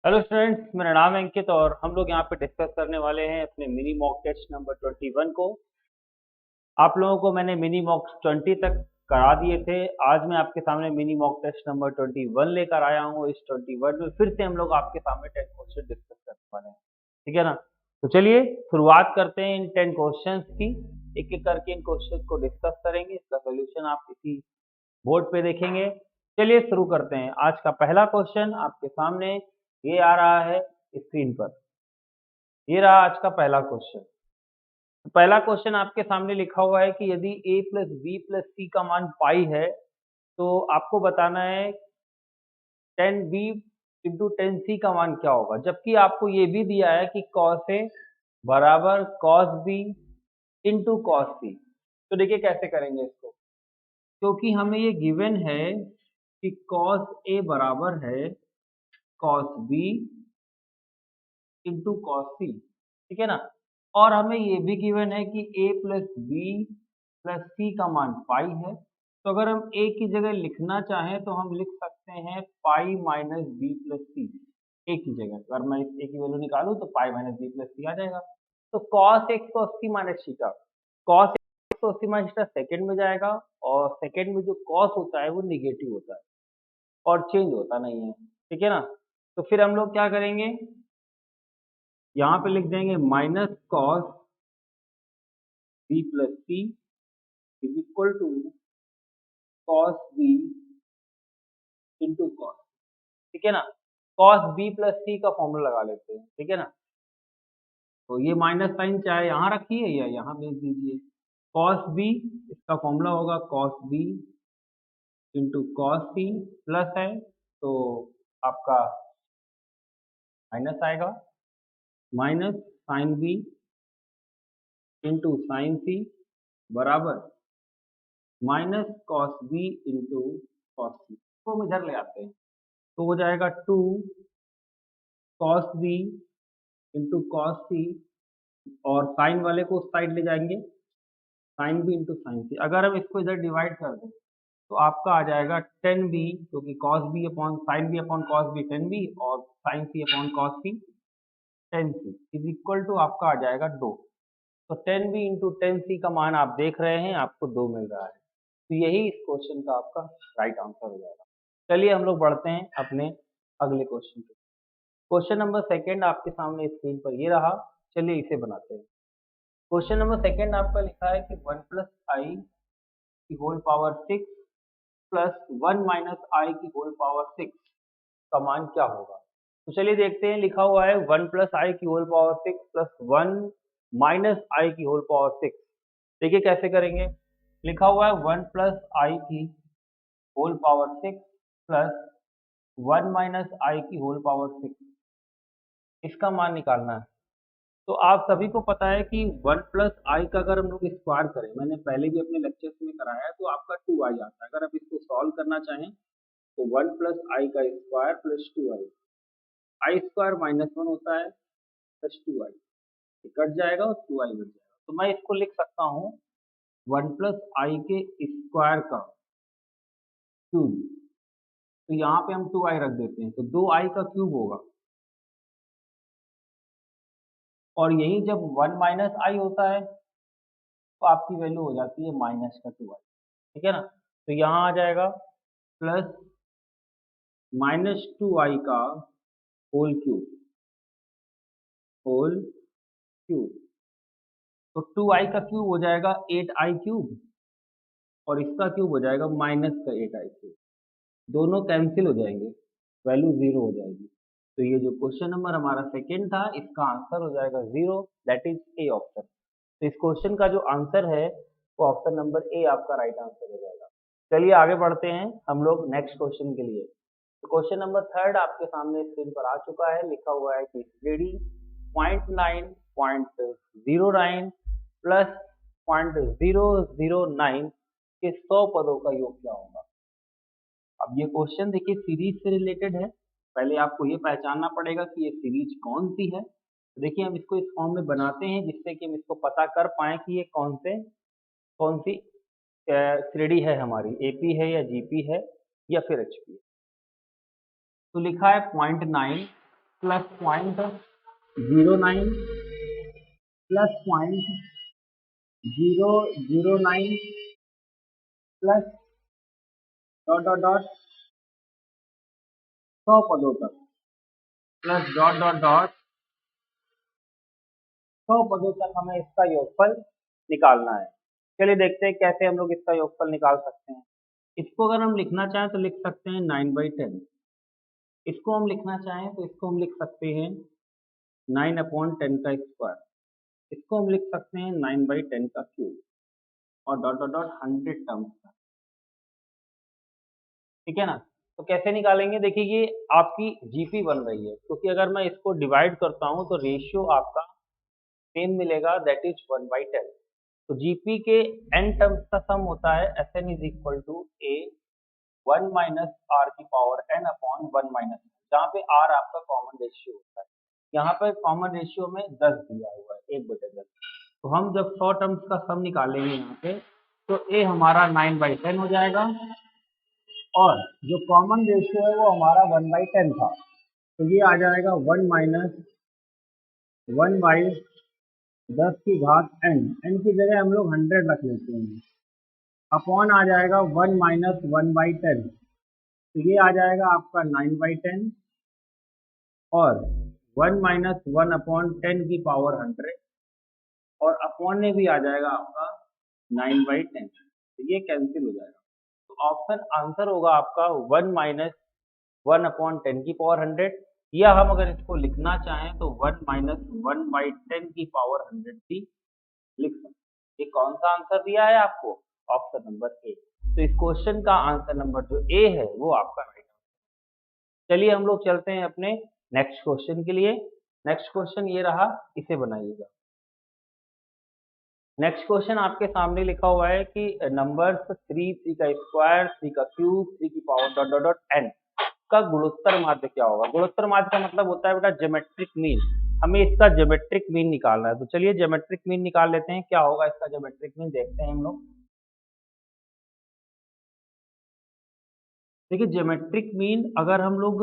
Hello students, मेरा नाम है अंकित और हम लोग यहाँ पे डिस्कस करने वाले हैं अपने मिनी मॉक टेस्ट नंबर 21 को। आप लोगों को मैंने मिनी मॉक 20 तक करा दिए थे। आज मैं आपके सामने मिनी मॉक टेस्ट नंबर 21 लेकर आया हूँ। इस 21 में फिर से हम लोग आपके सामने 10 क्वेश्चन डिस्कस करने वाले हैं, ठीक है ना। तो चलिए शुरुआत करते हैं इन 10 क्वेश्चंस की। एक एक करके इन क्वेश्चंस को डिस्कस करेंगे। इसका सोल्यूशन आप इसी बोर्ड पे देखेंगे। चलिए शुरू करते हैं। आज का पहला क्वेश्चन आपके सामने ये आ रहा है स्क्रीन पर। ये रहा आज का पहला क्वेश्चन। पहला क्वेश्चन आपके सामने लिखा हुआ है कि यदि a प्लस बी प्लस सी का मान पाई है तो आपको बताना है 10b इंटू 10c का मान क्या होगा। जबकि आपको ये भी दिया है कि cos a बराबर cos b into cos c। तो देखिए कैसे करेंगे इसको, क्योंकि हमें ये गिवन है कि cos a बराबर है cos b इंटू कॉस सी, ठीक है ना। और हमें ये भी गिवन है कि a प्लस बी प्लस सी का मान पाई है। तो अगर हम a की जगह लिखना चाहें तो हम लिख सकते हैं pi minus B plus C. a की जगह अगर मैं इस a की वैल्यू निकालूं तो पाई माइनस बी प्लस सी आ जाएगा। तो cos 180 minus theta, cos 180 minus theta second में जाएगा और सेकेंड में जो कॉस होता है वो निगेटिव होता है और चेंज होता नहीं है, ठीक है ना। तो फिर हम लोग क्या करेंगे, यहाँ पे लिख देंगे minus cos B plus C is equal to cos B into cos, ठीक है ना। कॉस बी प्लस सी का फॉर्मूला लगा लेते हैं, ठीक है ना। तो ये माइनस साइन चाहे यहाँ रखिए या यहाँ भेज दीजिए। कॉस बी, इसका फॉर्मूला होगा cos B into cos C, plus है तो आपका माइनस आएगा, minus sine B into sine C बराबर minus cos B into cos C. तो हम इधर ले आते हैं तो हो जाएगा 2 कॉस बी इंटू कॉस सी और साइन वाले को उस साइड ले जाएंगे, साइन बी इंटू साइन सी। अगर हम इसको इधर डिवाइड कर दें तो आपका आ जाएगा 10b, क्योंकि cos B upon sine B upon cos B 10b और sine C upon cos C 10c is equal to आपका आ जाएगा 2। तो 10b इंटू 10c का मान आप देख रहे हैं, आपको 2 मिल रहा है। तो यही इस क्वेश्चन का आपका राइट आंसर हो जाएगा। चलिए हम लोग बढ़ते हैं अपने अगले क्वेश्चन पे। क्वेश्चन नंबर सेकंड आपके सामने स्क्रीन पर ये रहा। चलिए इसे बनाते हैं। क्वेश्चन नंबर सेकंड आपका लिखा है कि 1 प्लस आई की होल पावर 6 प्लस 1 माइनस आई की होल पावर 6 का मान क्या होगा। तो चलिए देखते हैं। लिखा हुआ है 1 प्लस आई की होल पावर 6 प्लस 1 माइनस आई की होल पावर 6। देखिए कैसे करेंगे। लिखा हुआ है 1 प्लस आई की होल पावर 6 प्लस 1 माइनस आई की होल पावर 6, इसका मान निकालना है। तो आप सभी को पता है कि 1 प्लस आई का अगर हम लोग स्क्वायर करें, मैंने पहले भी अपने लेक्चर्स में कराया है, तो आपका 2 आई आता है। अगर आप इसको सॉल्व करना चाहें तो 1 प्लस आई का स्क्वायर प्लस 2 आई, आई स्क्वायर माइनस 1 होता है प्लस 2 आई, ये कट जाएगा और 2 आई बच जाएगा। तो मैं इसको लिख सकता हूँ 1 प्लस आई के स्क्वायर का क्यूब। तो यहाँ पे हम 2 आई रख देते हैं तो 2 आई का क्यूब होगा। और यही जब 1 माइनस आई होता है तो आपकी वैल्यू हो जाती है माइनस का 2 आई, ठीक है ना। तो यहाँ आ जाएगा प्लस माइनस 2 आई का होल क्यूब, होल क्यूब। तो 2 आई का क्यूब हो जाएगा 8 आई क्यूब और इसका क्यूब हो जाएगा माइनस का 8 आई क्यूब। दोनों कैंसिल हो जाएंगे, वैल्यू जीरो हो जाएगी। तो ये जो क्वेश्चन नंबर हमारा सेकेंड था, इसका आंसर हो जाएगा zero, that is A option. तो इस क्वेश्चन का जो आंसर है वो ऑप्शन नंबर ए आपका राइट आंसर हो जाएगा। चलिए आगे बढ़ते हैं हम लोग नेक्स्ट क्वेश्चन के लिए। तो क्वेश्चन नंबर थर्ड आपके सामने स्क्रीन पर आ चुका है। लिखा हुआ है कि रेडी 0.909 प्लस 0.009 के 100 पदों का योग क्या होगा। अब ये क्वेश्चन देखिए सीरीज से रिलेटेड है। पहले आपको ये पहचानना पड़ेगा कि ये सीरीज कौन सी है। तो देखिए हम इसको इस फॉर्म में बनाते हैं जिससे कि हम इसको पता कर पाएँ कि ये कौन सी श्रेणी है हमारी, एपी है या जीपी है या फिर एचपी है। तो लिखा है 0.9 plus 0.09 plus 0.009 plus dot dot dot 100 पदों तक प्लस डॉट डॉट डॉट 100 पदों तक हमें इसका योगफल निकालना है। चलिए देखते हैं कैसे हम लोग इसका योगफल निकाल सकते हैं। इसको अगर हम लिखना चाहें तो लिख सकते हैं 9/10। इसको हम लिखना चाहें तो इसको हम लिख सकते हैं 9/10 का स्क्वायर। इसको हम लिख सकते हैं 9/10 का क्यूब और डॉट डॉट डॉट 100 टर्म्स का। ठीक है ना। तो कैसे निकालेंगे, देखिए ये आपकी जीपी बन रही है, क्योंकि अगर मैं इसको डिवाइड करता हूं तो रेशियो आपका सेम मिलेगा, दैट इज 1/10। तो जीपी के n टर्म्स का सम होता है Sn is equal to A 1 minus R की पावर n अपॉन 1 माइनस, जहाँ पे r आपका कॉमन रेशियो होता है। यहाँ पर कॉमन रेशियो में 10 दिया हुआ है, 1/10। तो हम जब 100 टर्म्स का सम निकालेंगे यहाँ पे, तो a हमारा 9/10 हो जाएगा और जो कॉमन रेशियो है वो हमारा 1/10 था, तो ये आ जाएगा 1 माइनस 1/10 की घात n की जगह हम लोग 100 रख लेते हैं, अपॉन आ जाएगा 1 माइनस 1/10, तो ये आ जाएगा आपका 9/10 और 1 माइनस 1 अपॉन 10 की पावर 100 और अपॉन में भी आ जाएगा आपका 9/10, तो ये कैंसिल हो जाएगा। तो ऑप्शन आंसर होगा आपका 1 माइनस 1 अपॉन 10 की पावर 100, या हम अगर इसको लिखना चाहें तो 1 माइनस 1/10 की पावर 100 भी लिख सकते हैं। ये कौन सा आंसर दिया है आपको, ऑप्शन नंबर ए। तो इस क्वेश्चन का आंसर नंबर जो ए है वो आपका राइट आंसर। चलिए हम लोग चलते हैं अपने नेक्स्ट क्वेश्चन के लिए। नेक्स्ट क्वेश्चन ये रहा, इसे बनाइएगा। नेक्स्ट क्वेश्चन आपके सामने लिखा हुआ है कि नंबर्स 3 का स्क्वायर, 3 का क्यूब, 3 की power dot dot dot n का गुणोत्तर माध्य क्या होगा। गुणोत्तर माध्य का मतलब होता है बेटा ज्योमेट्रिक मीन। हमें इसका ज्योमेट्रिक मीन निकालना है, तो चलिए ज्योमेट्रिक मीन निकाल लेते हैं। क्या होगा इसका ज्योमेट्रिक मीन, देखते हैं हम लोग। देखिए ज्योमेट्रिक मीन अगर हम लोग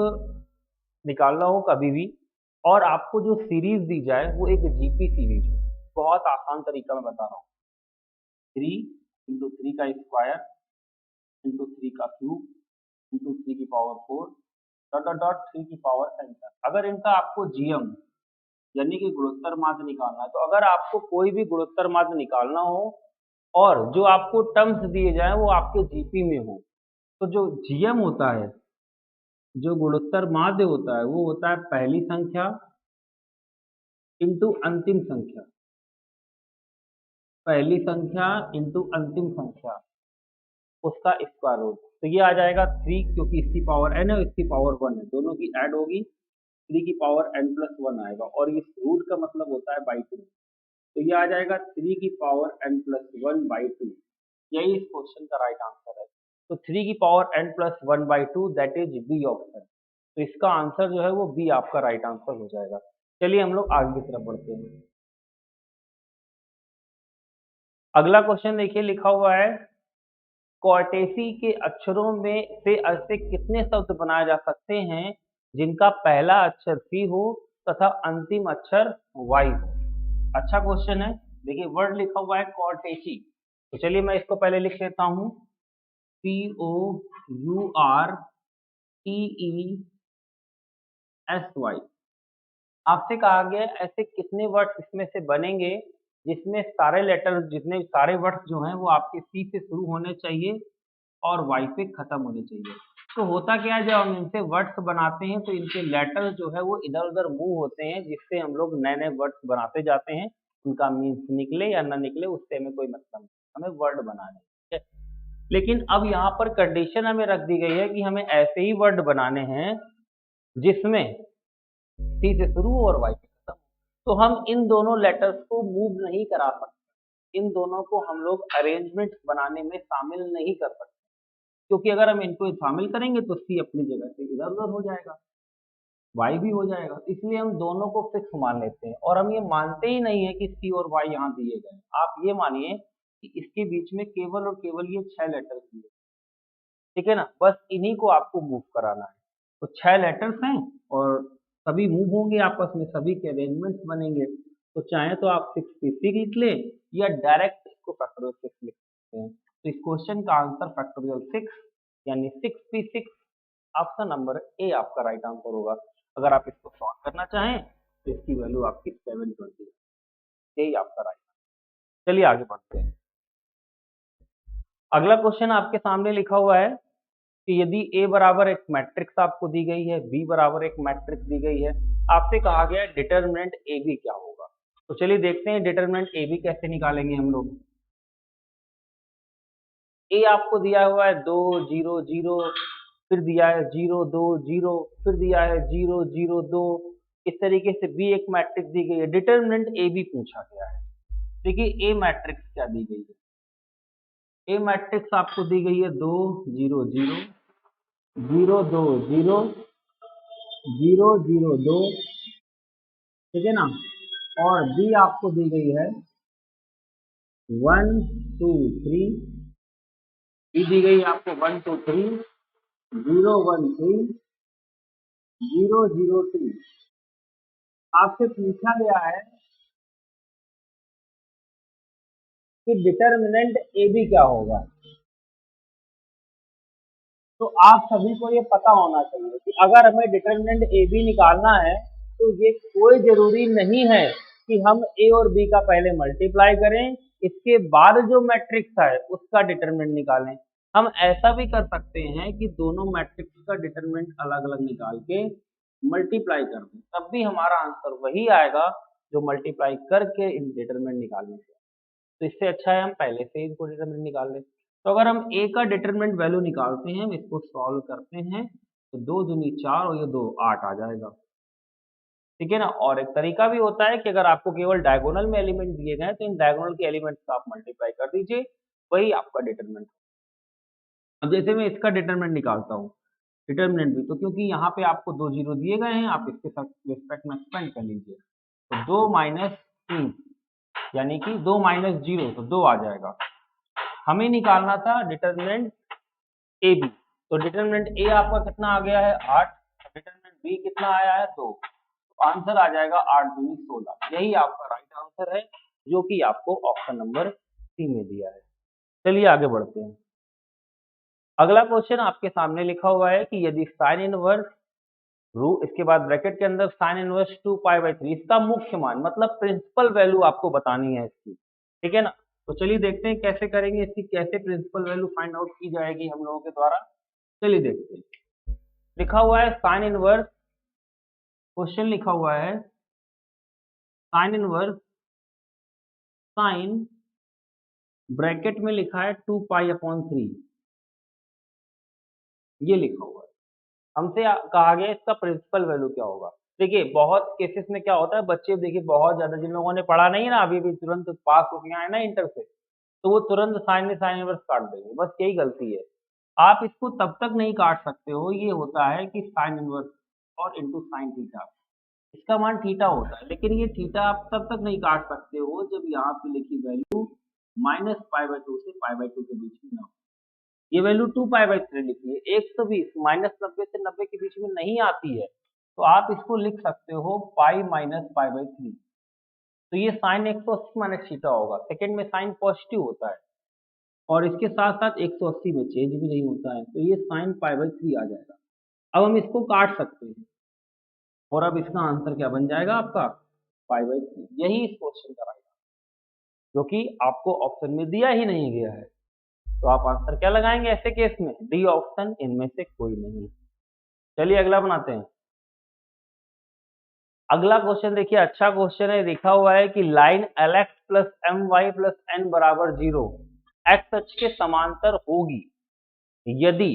निकालना हो कभी भी, और आपको जो सीरीज दी जाए वो एक जीपी सीरीज हो, बहुत आसान तरीका मैं बता रहा हूँ। 3 × 3 का स्क्वायर इंटू 3 का क्यूब इंटू 3 की पावर 4 डॉट डॉट डॉट 3 की पावर n तक। अगर इनका आपको जीएम यानी कि गुणोत्तर माध्य निकालना है, तो अगर आपको कोई भी गुणोत्तर माध्य निकालना हो और जो आपको टर्म्स दिए जाए वो आपके जीपी में हो, तो जो जीएम होता है, जो गुणोत्तर माध्य होता है, वो होता है पहली संख्या इंटू अंतिम संख्या, पहली संख्या इंटू अंतिम संख्या, उसका स्क्वायर रूट। तो ये आ जाएगा 3, क्योंकि इसकी पावर n है और इसकी पावर 1 है, दोनों की ऐड होगी, 3 की पावर n+1 आएगा, और इस रूट का मतलब होता है बाई 2। तो ये आ जाएगा 3 की पावर n+1/2। यही इस क्वेश्चन का राइट आंसर है। तो 3 की power n+1/2 that is B option. तो इसका आंसर जो है वो बी आपका राइट आंसर हो जाएगा। चलिए हम लोग आगे की तरफ बढ़ते हैं। अगला क्वेश्चन देखिए, लिखा हुआ है क्वार्टेसी के अक्षरों में से ऐसे कितने शब्द बनाए जा सकते हैं जिनका पहला अक्षर सी हो तथा अंतिम अक्षर वाई हो। अच्छा क्वेश्चन है। देखिए वर्ड लिखा हुआ है क्वार्टेसी, तो चलिए मैं इसको पहले लिख लेता हूँ, COURTESY। आपसे कहा गया ऐसे कितने वर्ड्स इसमें से बनेंगे जिसमें सारे लेटर, जितने सारे वर्ड्स जो हैं वो आपके सी से शुरू होने चाहिए और वाई पे खत्म होने चाहिए। तो होता क्या है, जब हम इनसे वर्ड्स बनाते हैं तो इनके लेटर जो है वो इधर उधर मूव होते हैं, जिससे हम लोग नए नए वर्ड्स बनाते जाते हैं। उनका मीन्स निकले या ना निकले उससे हमें कोई मतलब नहीं, हमें वर्ड बनाने हैं, ठीक है। लेकिन अब यहाँ पर कंडीशन हमें रख दी गई है कि हमें ऐसे ही वर्ड बनाने हैं जिसमें सी से शुरू हो और वाई पे खत्म। तो हम इन दोनों लेटर्स को मूव नहीं करा सकते, इन दोनों को हम लोग अरेंजमेंट बनाने में शामिल नहीं कर सकते, क्योंकि अगर हम इनको शामिल करेंगे तो सी अपनी जगह से इधर उधर हो जाएगा, वाई भी हो जाएगा। इसलिए हम दोनों को फिक्स मान लेते हैं और हम ये मानते ही नहीं है कि सी और वाई यहाँ दिए गए। आप ये मानिए कि इसके बीच में केवल और केवल ये 6 लेटर्स दिए, ठीक है ना, बस इन्हीं को आपको मूव कराना है। तो 6 लेटर्स हैं और सभी मूव होंगे आपस में, सभी के अरेंजमेंट्स बनेंगे। तो चाहे तो आप 6p6 लिख लें या डायरेक्ट इसको फैक्टोरियल 6 लिख सकते हैं। तो इस क्वेश्चन का आंसर फैक्टोरियल 6 यानी 6p6 ऑप्शन नंबर ए आपका राइट आंसर होगा। अगर आप इसको सॉल्व करना चाहें तो इसकी वैल्यू आपकी 720 यही आपका राइट आंसर। चलिए आगे बढ़ते हैं। अगला क्वेश्चन आपके सामने लिखा हुआ है कि यदि A बराबर एक मैट्रिक्स आपको दी गई है, B बराबर एक मैट्रिक्स दी गई है, आपसे कहा गया है डिटरमिनेंट AB क्या होगा। तो चलिए देखते हैं डिटरमिनेंट AB कैसे निकालेंगे हम लोग। A आपको दिया हुआ है 2 0 0, फिर दिया है 0 2 0, फिर दिया है 0 0 2। इस तरीके से B एक मैट्रिक्स दी गई है, डिटरमिनेंट AB पूछा गया है। देखिए A मैट्रिक्स क्या दी गई है। A मैट्रिक्स आपको दी गई है 2 0 0 0 2 0 0 0 2, ठीक है ना। और B आपको दी गई है 1 2 3, B दी गई आपको 1 2 3 0 1 3 0 0 2। आपसे पूछा गया है कि डिटरमिनेंट AB क्या होगा। तो आप सभी को ये पता होना चाहिए कि अगर हमें डिटरमिनेंट AB निकालना है तो ये कोई जरूरी नहीं है कि हम A और B का पहले मल्टीप्लाई करें, इसके बाद जो मैट्रिक्स है उसका डिटरमिनेंट निकालें। हम ऐसा भी कर सकते हैं कि दोनों मैट्रिक्स का डिटरमिनेंट अलग अलग निकाल के मल्टीप्लाई कर दें, तब भी हमारा आंसर वही आएगा जो मल्टीप्लाई करके इन डिटरमिनेंट निकालने से। तो इससे अच्छा है हम पहले से ही इनको डिटरमिनेंट निकाल लें। तो अगर हम A का डिटरमिनेंट वैल्यू निकालते हैं, इसको सॉल्व करते हैं, तो 2 दूनी 4 और ये 2 8 आ जाएगा, ठीक है ना। और एक तरीका भी होता है कि अगर आपको केवल डायगोनल में एलिमेंट दिए गए हैं तो इन डायगोनल के एलिमेंट्स का आप मल्टीप्लाई कर दीजिए, वही आपका डिटरमिनेंट। अब जैसे मैं इसका डिटरमिनेंट निकालता हूँ, डिटरमिनेंट भी, तो क्योंकि यहाँ पे आपको 2 जीरो दिए गए हैं, आप इसके साथ रिस्पेक्ट में एक्सपेंड कर लीजिए। तो 2 माइनस 3 यानी कि 2 माइनस 0 तो 2 आ जाएगा। हमें निकालना था डिटरमिनेंट ए बी, तो डिटरमिनेंट ए आपका कितना आ गया है 8, डिटरमिनेंट बी कितना आया है 2, तो आंसर आ जाएगा 8 दूनी 16। यही आपका राइट आंसर है जो कि आपको ऑप्शन नंबर सी में दिया है। चलिए आगे बढ़ते हैं। अगला क्वेश्चन आपके सामने लिखा हुआ है कि यदि साइन इनवर्स रू इसके बाद ब्रैकेट के अंदर साइन इनवर्स 2π/3 इसका मुख्य मान मतलब प्रिंसिपल वैल्यू आपको बतानी है इसकी, ठीक है ना। तो चलिए देखते हैं कैसे करेंगे, इसकी कैसे प्रिंसिपल वैल्यू फाइंड आउट की जाएगी हम लोगों के द्वारा। चलिए देखते हैं। लिखा हुआ है साइन इनवर्स, क्वेश्चन लिखा हुआ है साइन इनवर्स साइन ब्रैकेट में लिखा है 2π/3, ये लिखा हुआ है। हमसे कहा गया इसका प्रिंसिपल वैल्यू क्या होगा। देखिए बहुत केसेस में क्या होता है, बच्चे देखिए बहुत ज्यादा जिन लोगों ने पढ़ा नहीं है ना, अभी भी तुरंत पास हो गया है ना इंटर से, तो वो तुरंत साइन में साइन इनवर्स काट देंगे, बस यही गलती है। आप इसको तब तक नहीं काट सकते हो, ये होता है कि साइन इनवर्स और इंटू साइन थीटा, इसका मान थीटा होता है, लेकिन ये थीटा आप तब तक नहीं काट सकते हो जब यहाँ पे लिखी वैल्यू -π/2 से π/2 के बीच में ना हो। ये वैल्यू 2π/3 लिखी है, 120 -90 से 90 के बीच में नहीं आती है, तो आप इसको लिख सकते हो पाई माइनस π/3। तो ये साइन 180 माइनस थीटा होगा, सेकंड में साइन पॉजिटिव होता है और इसके साथ साथ 180 में चेंज भी नहीं होता है, तो ये साइन π/3 आ जाएगा। अब हम इसको काट सकते हैं और अब इसका आंसर क्या बन जाएगा आपका π/3। यही इस क्वेश्चन का राइट आंसर, जो कि आपको ऑप्शन में दिया ही नहीं गया है। तो आप आंसर क्या लगाएंगे ऐसे केस में, डी ऑप्शन, इनमें से कोई नहीं। चलिए अगला बनाते हैं। अगला क्वेश्चन देखिए अच्छा क्वेश्चन है, लिखा हुआ है कि line Lx plus My plus n बराबर 0 एक्स अक्ष के समांतर होगी यदि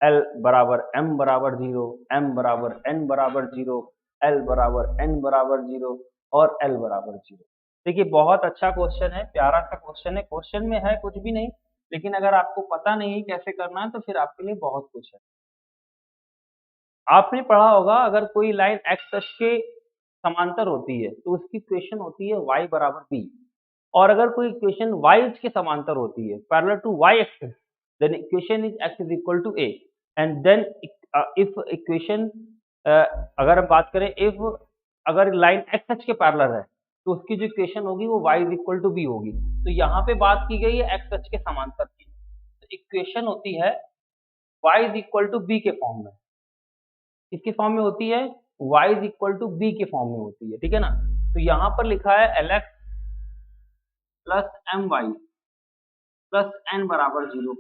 L बराबर M बराबर 0, M बराबर N बराबर 0, L बराबर N बराबर 0 और L बराबर 0। देखिए बहुत अच्छा क्वेश्चन है, प्यारा सा क्वेश्चन है, क्वेश्चन में है कुछ भी नहीं, लेकिन अगर आपको पता नहीं कैसे करना है तो फिर आपके लिए बहुत कुछ है। आपने पढ़ा होगा अगर कोई लाइन एक्स अक्ष के समांतर होती है तो उसकी इक्वेशन होती है y बराबर b, और अगर कोई इक्वेशन y अक्ष के समांतर होती है parallel to y axis, then equation is x is equal to a, and then if equation अगर हम बात करें इफ अगर लाइन एक्स अक्ष के पैरेलल है तो उसकी जो इक्वेशन होगी वो y is equal to B होगी। तो यहाँ पे बात की गई है एक्स अक्ष के समांतर की, तो इक्वेशन होती है y is equal to B के फॉर्म में। किसके फॉर्म में होती है? y is equal to B के फॉर्म में होती है, ठीक है ना। तो यहाँ पर लिखा है lx plus M Y plus N बराबर 0,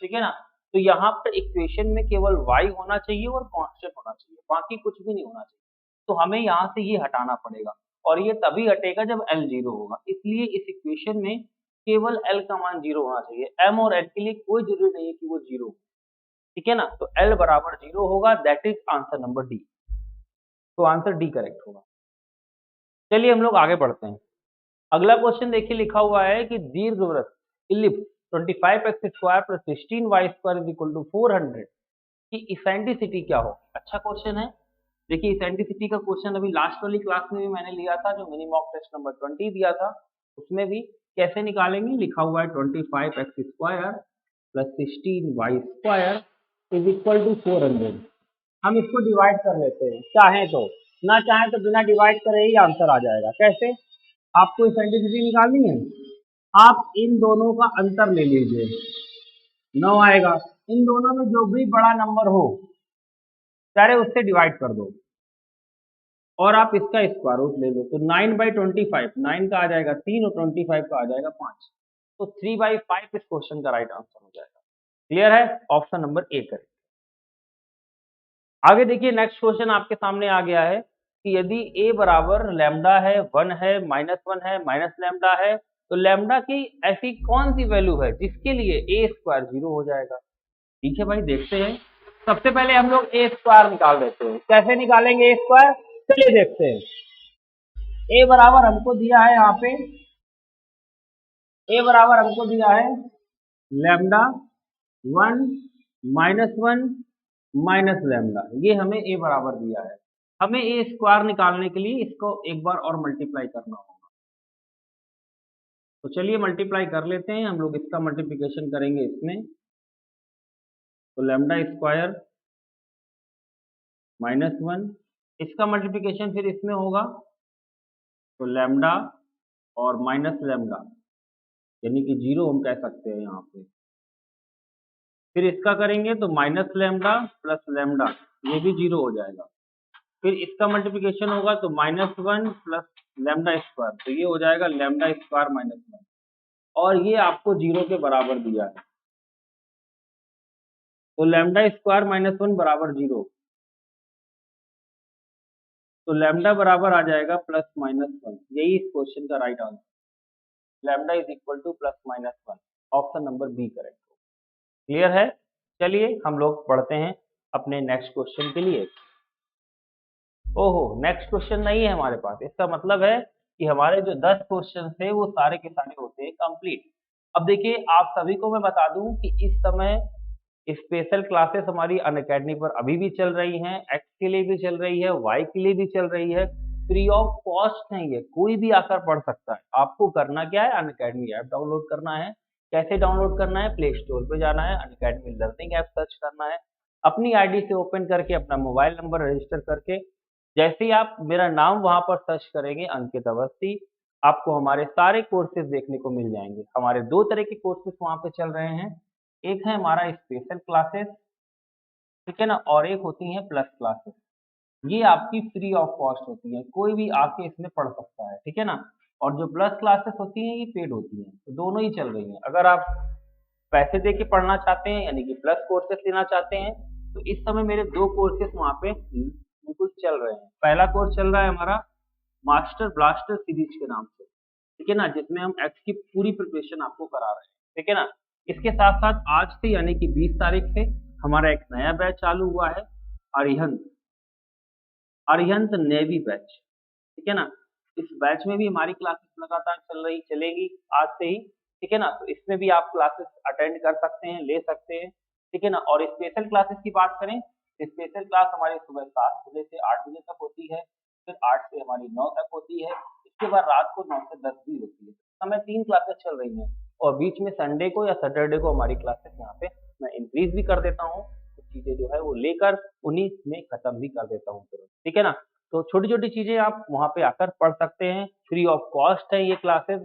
ठीक है ना। तो यहाँ पर इक्वेशन में केवल y होना चाहिए और कांस्टेंट होना चाहिए, बाकी कुछ भी नहीं होना चाहिए। तो हमें यहाँ से ये हटाना पड़ेगा और ये तभी हटेगा जब l 0 होगा। इसलिए इस इक्वेशन में केवल l का मान 0 होना चाहिए। m और n के लिए कोई जरूरी नहीं है कि वो 0 हो, ठीक है ना। तो l बराबर 0 होगा, that is answer number D. तो आंसर डी करेक्ट होगा। चलिए हम लोग आगे बढ़ते हैं। अगला क्वेश्चन देखिए, लिखा हुआ है कि दीर्घवृत्त ellipse 25x² plus 16y² is equal to 400 की इसेंट्रिसिटी क्या हो। अच्छा क्वेश्चन है। देखिए इसेंट्रिसिटी का क्वेश्चन अभी लास्ट वाली क्लास में भी मैंने लिया था, जो मिनी मॉक टेस्ट नंबर 20 दिया था, उसमें भी कैसे निकालेंगे, लिखा हुआ है 25x² plus 16y² is equal to 400। हम इसको डिवाइड कर लेते हैं, चाहें तो, ना चाहें तो बिना डिवाइड करे ही आंसर आ जाएगा। कैसे? आपको इसेंट्रिसिटी निकालनी है, आप इन दोनों का अंतर ले लीजिए, 9 आएगा। इन दोनों में जो भी बड़ा नंबर हो चाहे उससे डिवाइड कर दो और आप इसका स्क्वायर रूट ले लो। तो 9/25, 9 का आ जाएगा 3 और 25 का आ जाएगा 5। तो 3/5 इस क्वेश्चन का राइट आंसर हो जाएगा। क्लियर है? Option number A correct. आगे देखिए नेक्स्ट क्वेश्चन आपके सामने आ गया है कि यदि a बराबर लैम्डा है, 1 है, -1 है, माइनस लैम्डा है, तो लैम्डा की ऐसी कौन सी वैल्यू है जिसके लिए a² 0 हो जाएगा। ठीक है भाई, देखते हैं। सबसे पहले हम लोग a² निकाल देते हैं। कैसे निकालेंगे a²? चलिए देखते हैं। a बराबर हमको दिया है, यहाँ पे a बराबर हमको दिया है लैम्डा 1 -1 माइनस लैम्डा, ये हमें a बराबर दिया है। हमें a² निकालने के लिए इसको एक बार और मल्टीप्लाई करना होगा। तो चलिए मल्टीप्लाई कर लेते हैं हम लोग। इसका मल्टीप्लिकेशन करेंगे इसमें, तो λ² -1, इसका मल्टीप्लिकेशन फिर इसमें होगा, तो लैम्डा और माइनस लैम्डा यानी कि 0 हम कह सकते हैं यहाँ पे। फिर इसका करेंगे तो माइनस लैम्डा प्लस लैम्डा, ये भी 0 हो जाएगा। फिर इसका मल्टीप्लिकेशन होगा तो -1 प्लस λ², तो ये हो जाएगा λ² -1, और ये आपको 0 के बराबर दिया है। तो λ² -1 बराबर 0, तो लैम्डा बराबर आ जाएगा +-1। यही इस क्वेश्चन का right answer. Lambda is equal to +-1। Option number B correct. Clear है? चलिए हम लोग पढ़ते हैं अपने नेक्स्ट क्वेश्चन के लिए। ओहो, नेक्स्ट क्वेश्चन नहीं है हमारे पास। इसका मतलब है कि हमारे जो 10 क्वेश्चन थे वो सारे के सारे होते हैं कंप्लीट। अब देखिए आप सभी को मैं बता दूं कि इस समय स्पेशल क्लासेस हमारी अनअकैडमी पर अभी भी चल रही हैं, एक्स के लिए भी चल रही है, वाई के लिए भी चल रही है। फ्री ऑफ कॉस्ट है, ये कोई भी आकर पढ़ सकता है। आपको करना क्या है, अनअकैडमी ऐप डाउनलोड करना है। कैसे डाउनलोड करना है? प्ले स्टोर पे जाना है, अनअकैडमी लर्निंग ऐप सर्च करना है, अपनी आईडी से ओपन करके अपना मोबाइल नंबर रजिस्टर करके जैसे ही आप मेरा नाम वहां पर सर्च करेंगे अंकित अवस्थी, आपको हमारे सारे कोर्सेज देखने को मिल जाएंगे। हमारे 2 तरह के कोर्सेज वहां पे चल रहे हैं, एक है हमारा स्पेशल क्लासेस, ठीक है ना, और एक होती है प्लस क्लासेस। ये आपकी फ्री ऑफ कॉस्ट होती है, कोई भी आके इसमें पढ़ सकता है, ठीक है ना। और जो प्लस क्लासेस होती हैं ये पेड होती हैं, तो दोनों ही चल रही हैं। अगर आप पैसे दे के पढ़ना चाहते हैं यानी कि प्लस कोर्सेस लेना चाहते हैं, तो इस समय मेरे 2 कोर्सेस वहाँ पे बिल्कुल चल रहे हैं। पहला कोर्स चल रहा है हमारा मास्टर ब्लास्टर सीरीज के नाम से, ठीक है ना, जिसमें हम एक्स की पूरी प्रिपरेशन आपको करा रहे हैं, ठीक है ना। इसके साथ साथ आज से यानी कि 20 तारीख से हमारा एक नया बैच चालू हुआ है, अरिहंत अरिहंत नेवी बैच, ठीक है ना। इस बैच में भी हमारी क्लासेस लगातार चलेगी आज से ही, ठीक है ना। तो इसमें भी आप क्लासेस अटेंड कर सकते हैं, ले सकते हैं, ठीक है ना। और स्पेशल क्लासेस की बात करें, स्पेशल क्लास हमारी सुबह 7 बजे से 8 बजे तक होती है, फिर 8 से हमारी 9 तक होती है, इसके बाद रात को 9 से 10 भी होती है। समय 3 क्लासेस चल रही हैं और बीच में संडे को या सैटरडे को हमारी क्लासेस यहाँ पे मैं इंक्रीज भी कर देता हूँ, तो चीज़ें जो है वो लेकर उन्हीं में खत्म भी कर देता हूँ तुरंत, ठीक है ना? तो छोटी-छोटी चीज़ें आप वहाँ पे आकर पढ़ सकते हैं, फ्री ऑफ कॉस्ट है ये क्लासेस,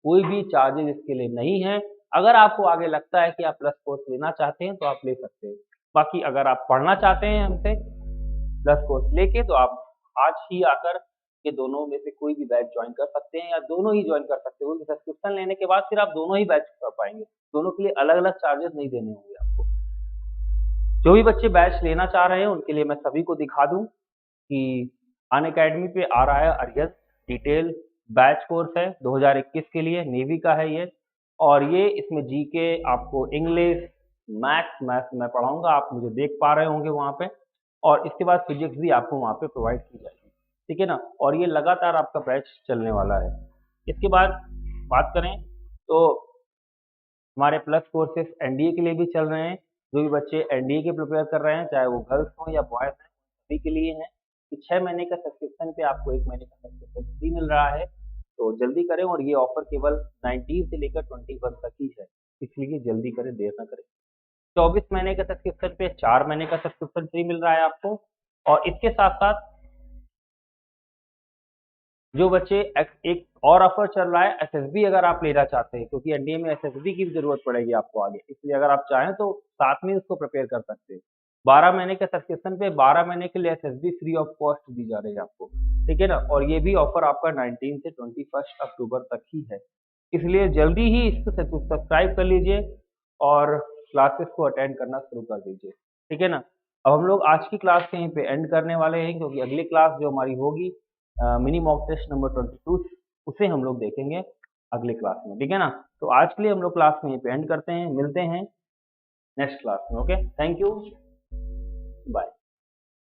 कोई भी चार्जेज़ इसके लिए नहीं है। अगर आपको आगे लगता है कि आप प्लस कोर्स लेना चाहते हैं तो आप ले सकते हैं। बाकी अगर आप पढ़ना चाहते हैं हमसे प्लस कोर्स लेके तो आप आज ही आकर ये दोनों में से कोई भी बैच जॉइन कर सकते हैं या दोनों ही जॉइन कर सकते हो। क्योंकि सब्सक्रिप्शन लेने के बाद फिर आप दोनों ही बैच कर पाएँगे। दोनों के लिए अलग-अलग चार्जेज़ नहीं देने होंगे आपको। जो भी बच्चे बैच लेना चाह रहे हैं उनके लिए मैं सभी को दिखा दूँ कि अनअकैडमी पे आ रहा है आर्यस डिटेल बैच कोर्स है 2021 के लिए, नेवी का है ये और ये इसमें जीके आपको इंग्लिश, मैथ्स मैं पढ़ाऊँगा, आप मुझे देख पा रहे होंगे वहाँ पे और इसके बाद फिज़िक्स भी आपको वहाँ पे प्रोवाइड की जाएगी, ठीक है ना? और ये लगातार आपका बैच चलने वाला है। इसके बाद बात करें तो हमारे प्लस कोर्सेज़ एनडीए के लिए भी चल रहे हैं। जो भी बच्चे एनडीए के प्रिपेयर कर रहे हैं, चाहे वो गर्ल्स हों या बॉयज़ हैं, सभी के लिए हैं कि 6 महीने का सब्सक्रिप्शन पे आपको 1 महीने का सब्सक्रिप्शन फ्री मिल रहा है। तो जल्दी करें और ये ऑफ़र केवल 19 से लेकर 21 तक ही है, इसलिए जल्दी करें, देर ना करें। 24 महीने का सब्सक्रिप्शन पे 4 महीने का सब्सक्रिप्शन फ्री मिल रहा है आपको और इसके साथ-साथ जो बच्चे एक और ऑफर चल रहा है एसएसबी अगर आप लेना चाहते हैं क्योंकि एनडीए में एसएसबी की भी ज़रूरत पड़ेगी आपको आगे, इसलिए अगर आप चाहें तो साथ में उसको प्रिपेयर कर सकते हैं। 12 महीने के सब्सक्रिप्शन पे 12 महीने के लिए एसएसबी फ्री ऑफ कॉस्ट दी जा रही है आपको, ठीक है ना? और ये भी ऑफर आपका 19 से 21 अक्टूबर तक ही है, इसलिए जल्दी ही इसको सब्सक्राइब कर लीजिए और क्लासेस को अटेंड करना शुरू कर दीजिए, ठीक है ना? अब हम लोग आज की क्लास यहीं पे एंड करने वाले हैं क्योंकि अगली क्लास जो हमारी होगी मिनी मॉक टेस्ट नंबर 22 उसे हम लोग देखेंगे अगली क्लास में, ठीक है ना? तो आज के लिए हम लोग क्लास में यहीं पे एंड करते हैं, मिलते हैं नेक्स्ट क्लास में, ओके? Thank you, bye.